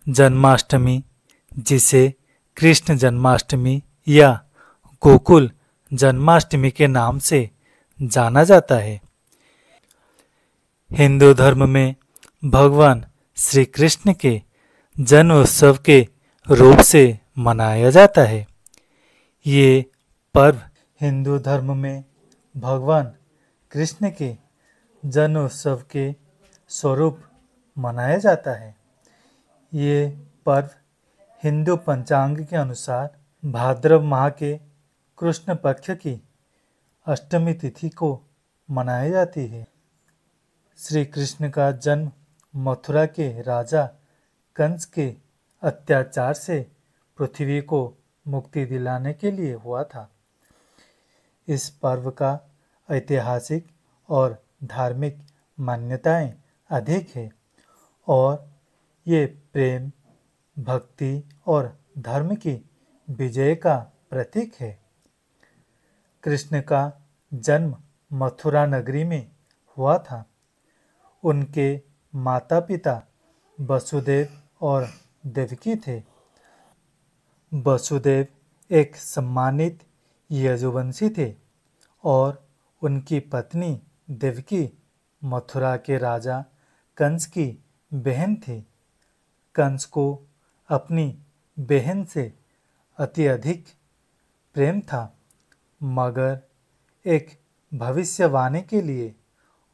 जन्माष्टमी, जिसे कृष्ण जन्माष्टमी या गोकुल जन्माष्टमी के नाम से जाना जाता है। हिंदू धर्म में भगवान श्री कृष्ण के जन्म उत्सव के रूप से मनाया जाता है। ये पर्व हिंदू धर्म में भगवान कृष्ण के जन्म उत्सव के स्वरूप मनाया जाता है। ये पर्व हिंदू पंचांग के अनुसार भाद्रव माह के कृष्ण पक्ष की अष्टमी तिथि को मनाई जाती है। श्री कृष्ण का जन्म मथुरा के राजा कंस के अत्याचार से पृथ्वी को मुक्ति दिलाने के लिए हुआ था। इस पर्व का ऐतिहासिक और धार्मिक मान्यताएं अधिक है और ये प्रेम, भक्ति और धर्म की विजय का प्रतीक है। कृष्ण का जन्म मथुरा नगरी में हुआ था। उनके माता पिता वसुदेव और देवकी थे। वसुदेव एक सम्मानित यजुवंशी थे और उनकी पत्नी देवकी मथुरा के राजा कंस की बहन थी। कंस को अपनी बहन से अति अधिक प्रेम था, मगर एक भविष्यवाणी के लिए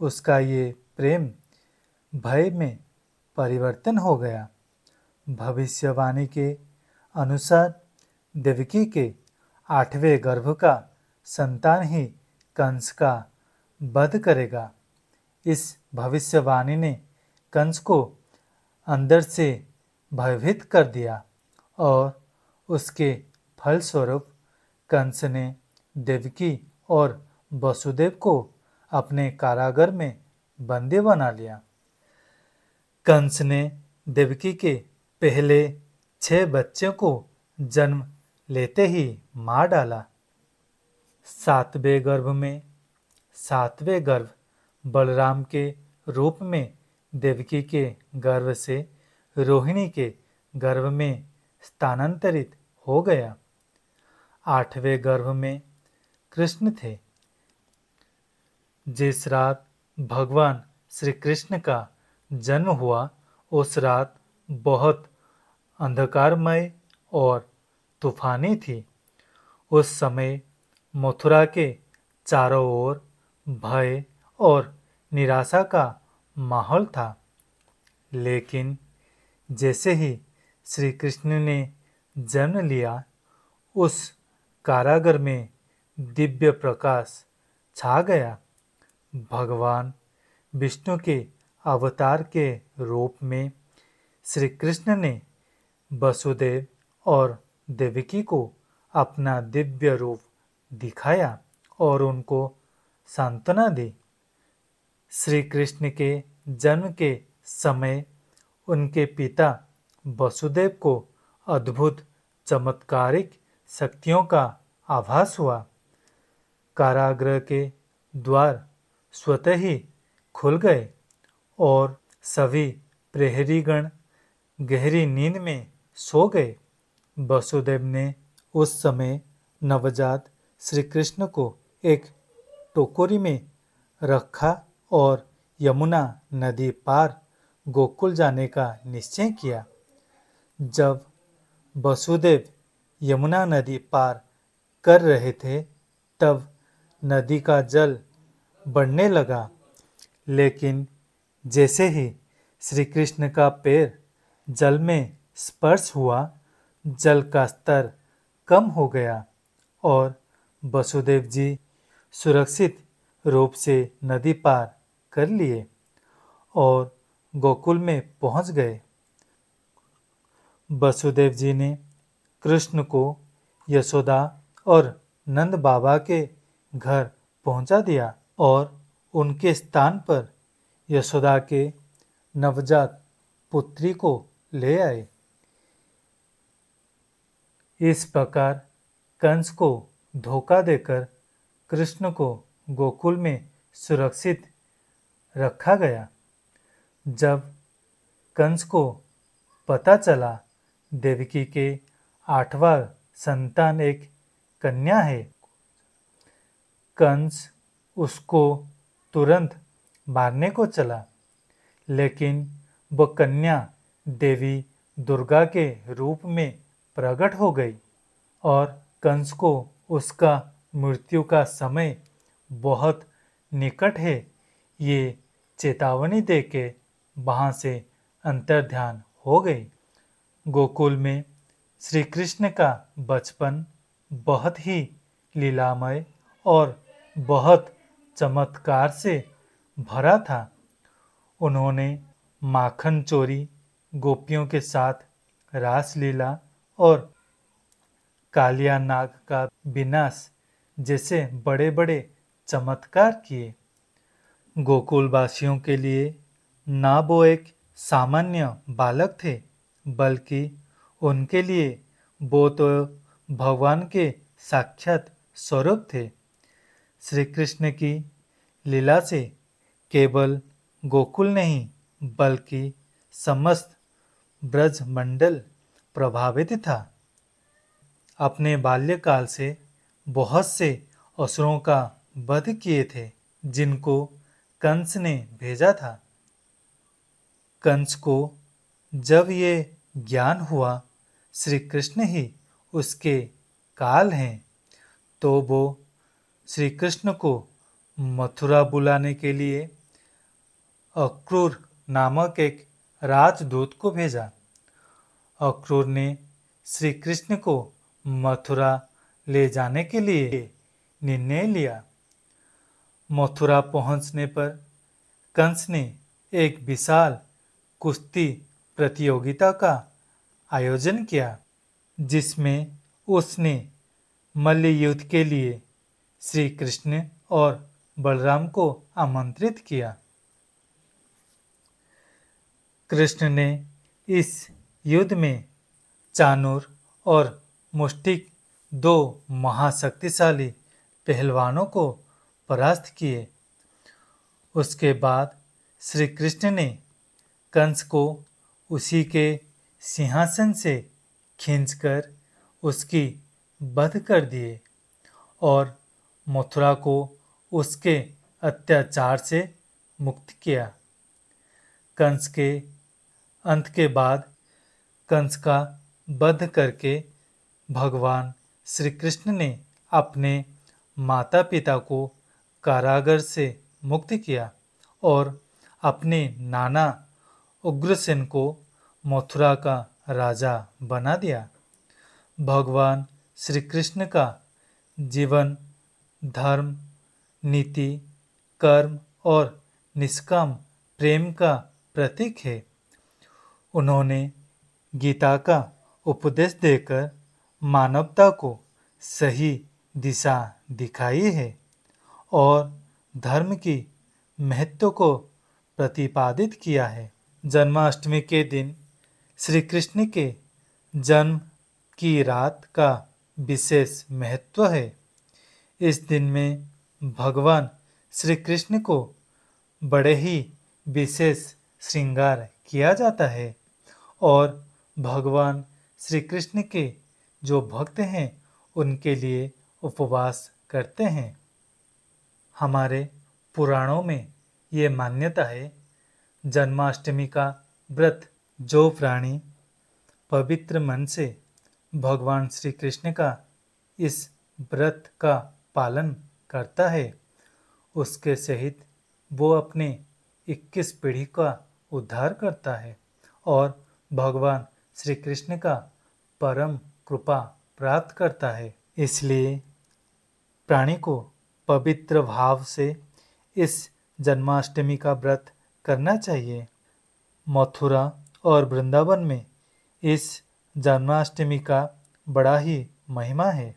उसका ये प्रेम भय में परिवर्तन हो गया। भविष्यवाणी के अनुसार देवकी के 8वें गर्भ का संतान ही कंस का वध करेगा। इस भविष्यवाणी ने कंस को अंदर से भयभीत कर दिया और उसके फलस्वरूप कंस ने देवकी और वसुदेव को अपने कारागार में बंदी बना लिया। कंस ने देवकी के पहले 6 बच्चों को जन्म लेते ही मार डाला। 7वें गर्भ बलराम के रूप में देवकी के गर्भ से रोहिणी के गर्भ में स्थानांतरित हो गया। 8वें गर्भ में कृष्ण थे। जिस रात भगवान श्री कृष्ण का जन्म हुआ, उस रात बहुत अंधकारमय और तूफानी थी। उस समय मथुरा के चारों ओर भय और निराशा का माहौल था। लेकिन जैसे ही श्री कृष्ण ने जन्म लिया, उस कारागार में दिव्य प्रकाश छा गया। भगवान विष्णु के अवतार के रूप में श्री कृष्ण ने वसुदेव और देवकी को अपना दिव्य रूप दिखाया और उनको सांत्वना दी। श्री कृष्ण के जन्म के समय उनके पिता वसुदेव को अद्भुत चमत्कारिक शक्तियों का आभास हुआ। कारागृह के द्वार स्वतः ही खुल गए और सभी प्रहरीगण गहरी नींद में सो गए। वसुदेव ने उस समय नवजात श्री कृष्ण को एक टोकरी में रखा और यमुना नदी पार गोकुल जाने का निश्चय किया। जब वसुदेव यमुना नदी पार कर रहे थे, तब नदी का जल बढ़ने लगा। लेकिन जैसे ही श्री कृष्ण का पैर जल में स्पर्श हुआ, जल का स्तर कम हो गया और वसुदेव जी सुरक्षित रूप से नदी पार कर लिए और गोकुल में पहुंच गए। वसुदेव जी ने कृष्ण को यशोदा और नंद बाबा के घर पहुंचा दिया और उनके स्थान पर यशोदा के नवजात पुत्री को ले आए। इस प्रकार कंस को धोखा देकर कृष्ण को गोकुल में सुरक्षित रखा गया। जब कंस को पता चला देवकी के 8वां संतान एक कन्या है। कंस उसको तुरंत मारने को चला, लेकिन वह कन्या देवी दुर्गा के रूप में प्रकट हो गई और कंस को उसका मृत्यु का समय बहुत निकट है ये चेतावनी देके वहाँ से अंतर्ध्यान हो गई। गोकुल में श्री कृष्ण का बचपन बहुत ही लीलामय और बहुत चमत्कार से भरा था। उन्होंने माखन चोरी, गोपियों के साथ रासलीला और कालिया नाग का विनाश जैसे बड़े बड़े चमत्कार किए। गोकुलवासियों के लिए ना वो एक सामान्य बालक थे, बल्कि उनके लिए वो तो भगवान के साक्षात स्वरूप थे। श्री कृष्ण की लीला से केवल गोकुल नहीं बल्कि समस्त ब्रज मंडल प्रभावित था। अपने बाल्यकाल से बहुत से असुरों का वध किए थे, जिनको कंस ने भेजा था। कंस को जब ये ज्ञान हुआ श्री कृष्ण ही उसके काल हैं, तो वो श्री कृष्ण को मथुरा बुलाने के लिए अक्रूर नामक एक राजदूत को भेजा। अक्रूर ने श्री कृष्ण को मथुरा ले जाने के लिए निर्णय लिया। मथुरा पहुंचने पर कंस ने एक विशाल कुश्ती प्रतियोगिता का आयोजन किया, जिसमें उसने मल्ल युद्ध के लिए श्री कृष्ण और बलराम को आमंत्रित किया। कृष्ण ने इस युद्ध में चाणूर और मुष्टिक दो महाशक्तिशाली पहलवानों को परास्त किए। उसके बाद श्री कृष्ण ने कंस को उसी के सिंहासन से खींचकर उसकी वध कर दिए और मथुरा को उसके अत्याचार से मुक्त किया। कंस के अंत के बाद कंस का वध करके भगवान श्री कृष्ण ने अपने माता पिता को कारागार से मुक्त किया और अपने नाना उग्रसेन को मथुरा का राजा बना दिया। भगवान श्री कृष्ण का जीवन धर्म, नीति, कर्म और निष्काम प्रेम का प्रतीक है। उन्होंने गीता का उपदेश देकर मानवता को सही दिशा दिखाई है और धर्म की महत्व को प्रतिपादित किया है। जन्माष्टमी के दिन श्री कृष्ण के जन्म की रात का विशेष महत्व है। इस दिन में भगवान श्री कृष्ण को बड़े ही विशेष श्रृंगार किया जाता है और भगवान श्री कृष्ण के जो भक्त हैं उनके लिए उपवास करते हैं। हमारे पुराणों में ये मान्यता है, जन्माष्टमी का व्रत जो प्राणी पवित्र मन से भगवान श्री कृष्ण का इस व्रत का पालन करता है, उसके सहित वो अपने 21 पीढ़ी का उद्धार करता है और भगवान श्री कृष्ण का परम कृपा प्राप्त करता है। इसलिए प्राणी को पवित्र भाव से इस जन्माष्टमी का व्रत करना चाहिए। मथुरा और वृंदावन में इस जन्माष्टमी का बड़ा ही महिमा है।